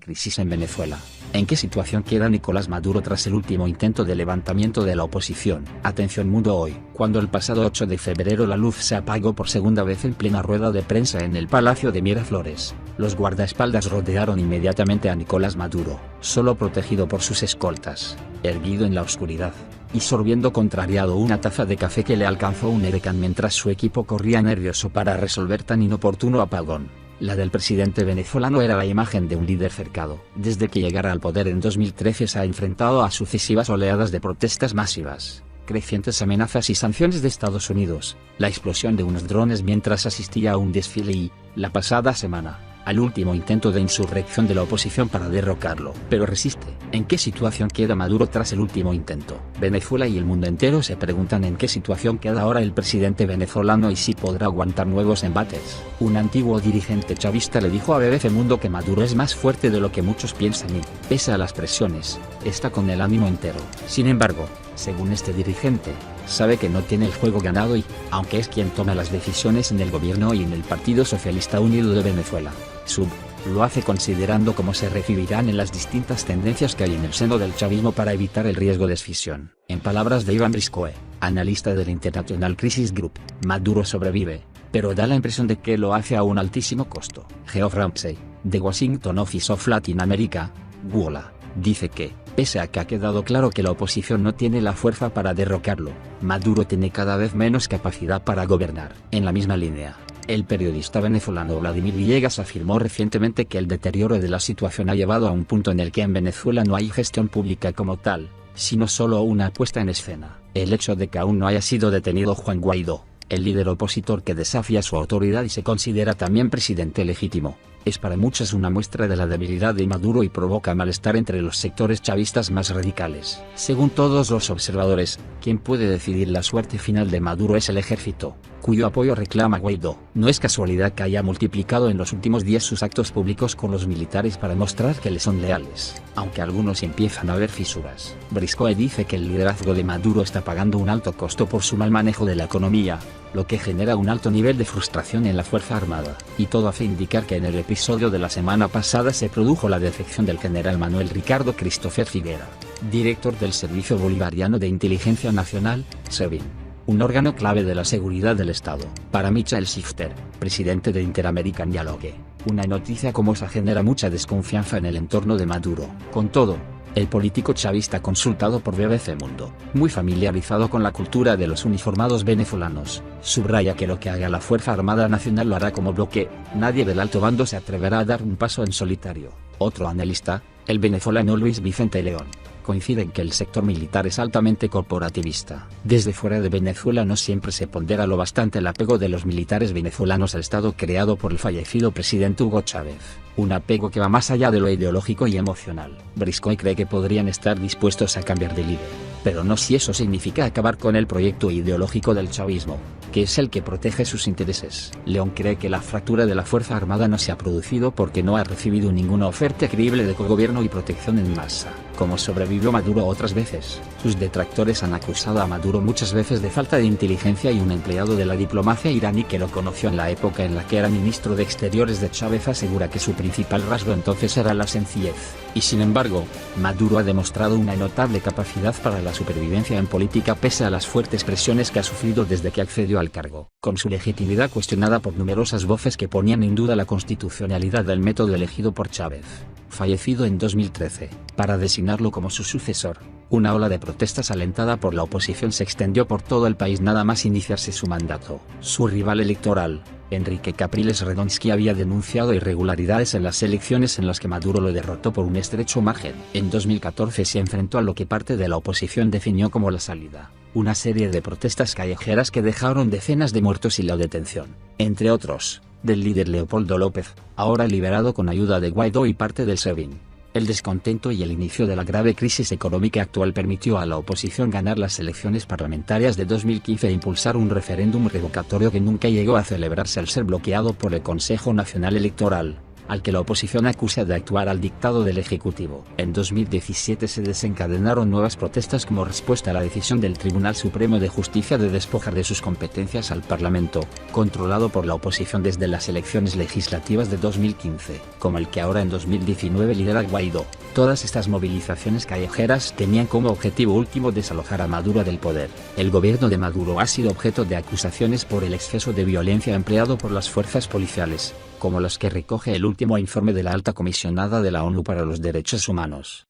crisis en Venezuela. ¿En qué situación queda Nicolás Maduro tras el último intento de levantamiento de la oposición? Atención mundo hoy. Cuando el pasado 8 de febrero la luz se apagó por segunda vez en plena rueda de prensa en el Palacio de Miraflores, los guardaespaldas rodearon inmediatamente a Nicolás Maduro, solo protegido por sus escoltas, erguido en la oscuridad, y sorbiendo contrariado una taza de café que le alcanzó un edecán mientras su equipo corría nervioso para resolver tan inoportuno apagón. La del presidente venezolano era la imagen de un líder cercado. Desde que llegara al poder en 2013 se ha enfrentado a sucesivas oleadas de protestas masivas, crecientes amenazas y sanciones de Estados Unidos, la explosión de unos drones mientras asistía a un desfile y, la pasada semana, al último intento de insurrección de la oposición para derrocarlo. Pero resiste. ¿En qué situación queda Maduro tras el último intento? Venezuela y el mundo entero se preguntan en qué situación queda ahora el presidente venezolano y si podrá aguantar nuevos embates. Un antiguo dirigente chavista le dijo a BBC Mundo que Maduro es más fuerte de lo que muchos piensan y, pese a las presiones, está con el ánimo entero. Sin embargo, según este dirigente, sabe que no tiene el juego ganado y, aunque es quien toma las decisiones en el gobierno y en el Partido Socialista Unido de Venezuela, lo hace considerando cómo se recibirán en las distintas tendencias que hay en el seno del chavismo para evitar el riesgo de escisión. En palabras de Iván Briscoe, analista del International Crisis Group, Maduro sobrevive, pero da la impresión de que lo hace a un altísimo costo. Geoff Ramsey, de Washington Office of Latin America, WOLA, dice que, pese a que ha quedado claro que la oposición no tiene la fuerza para derrocarlo, Maduro tiene cada vez menos capacidad para gobernar. En la misma línea, el periodista venezolano Vladimir Villegas afirmó recientemente que el deterioro de la situación ha llevado a un punto en el que en Venezuela no hay gestión pública como tal, sino solo una puesta en escena. El hecho de que aún no haya sido detenido Juan Guaidó, el líder opositor que desafía su autoridad y se considera también presidente legítimo, es para muchos una muestra de la debilidad de Maduro y provoca malestar entre los sectores chavistas más radicales. Según todos los observadores, quien puede decidir la suerte final de Maduro es el ejército, cuyo apoyo reclama Guaidó. No es casualidad que haya multiplicado en los últimos días sus actos públicos con los militares para mostrar que le son leales, aunque algunos empiezan a ver fisuras. Briscoe dice que el liderazgo de Maduro está pagando un alto costo por su mal manejo de la economía, lo que genera un alto nivel de frustración en la Fuerza Armada, y todo hace indicar que en el episodio de la semana pasada se produjo la defección del general Manuel Ricardo Christopher Figuera, director del Servicio Bolivariano de Inteligencia Nacional, SEBIN, un órgano clave de la seguridad del Estado. Para Michael Shifter, presidente de Inter-American Dialogue, una noticia como esa genera mucha desconfianza en el entorno de Maduro. Con todo, el político chavista consultado por BBC Mundo, muy familiarizado con la cultura de los uniformados venezolanos, subraya que lo que haga la Fuerza Armada Nacional lo hará como bloque, nadie del alto bando se atreverá a dar un paso en solitario. Otro analista, el venezolano Luis Vicente León, coincide en que el sector militar es altamente corporativista. Desde fuera de Venezuela no siempre se pondera lo bastante el apego de los militares venezolanos al Estado creado por el fallecido presidente Hugo Chávez, un apego que va más allá de lo ideológico y emocional. Briscoe cree que podrían estar dispuestos a cambiar de líder, pero no si eso significa acabar con el proyecto ideológico del chavismo, que es el que protege sus intereses. León cree que la fractura de la Fuerza Armada no se ha producido porque no ha recibido ninguna oferta creíble de cogobierno y protección en masa, como sobrevivió Maduro otras veces. Sus detractores han acusado a Maduro muchas veces de falta de inteligencia y un empleado de la diplomacia iraní que lo conoció en la época en la que era ministro de Exteriores de Chávez asegura que su principal rasgo entonces era la sencillez. Y sin embargo, Maduro ha demostrado una notable capacidad para la supervivencia en política pese a las fuertes presiones que ha sufrido desde que accedió al cargo. Con su legitimidad cuestionada por numerosas voces que ponían en duda la constitucionalidad del método elegido por Chávez, fallecido en 2013, para designarlo como su sucesor, una ola de protestas alentada por la oposición se extendió por todo el país nada más iniciarse su mandato. Su rival electoral, Enrique Capriles Redonsky, había denunciado irregularidades en las elecciones en las que Maduro lo derrotó por un estrecho margen. En 2014 se enfrentó a lo que parte de la oposición definió como la salida, una serie de protestas callejeras que dejaron decenas de muertos y la detención, entre otros, del líder Leopoldo López, ahora liberado con ayuda de Guaidó y parte del SEBIN. El descontento y el inicio de la grave crisis económica actual permitió a la oposición ganar las elecciones parlamentarias de 2015 e impulsar un referéndum revocatorio que nunca llegó a celebrarse al ser bloqueado por el Consejo Nacional Electoral, al que la oposición acusa de actuar al dictado del Ejecutivo. En 2017 se desencadenaron nuevas protestas como respuesta a la decisión del Tribunal Supremo de Justicia de despojar de sus competencias al Parlamento, controlado por la oposición desde las elecciones legislativas de 2015, como el que ahora en 2019 lidera Guaidó. Todas estas movilizaciones callejeras tenían como objetivo último desalojar a Maduro del poder. El gobierno de Maduro ha sido objeto de acusaciones por el exceso de violencia empleado por las fuerzas policiales, como las que recoge el último informe de la Alta Comisionada de la ONU para los Derechos Humanos.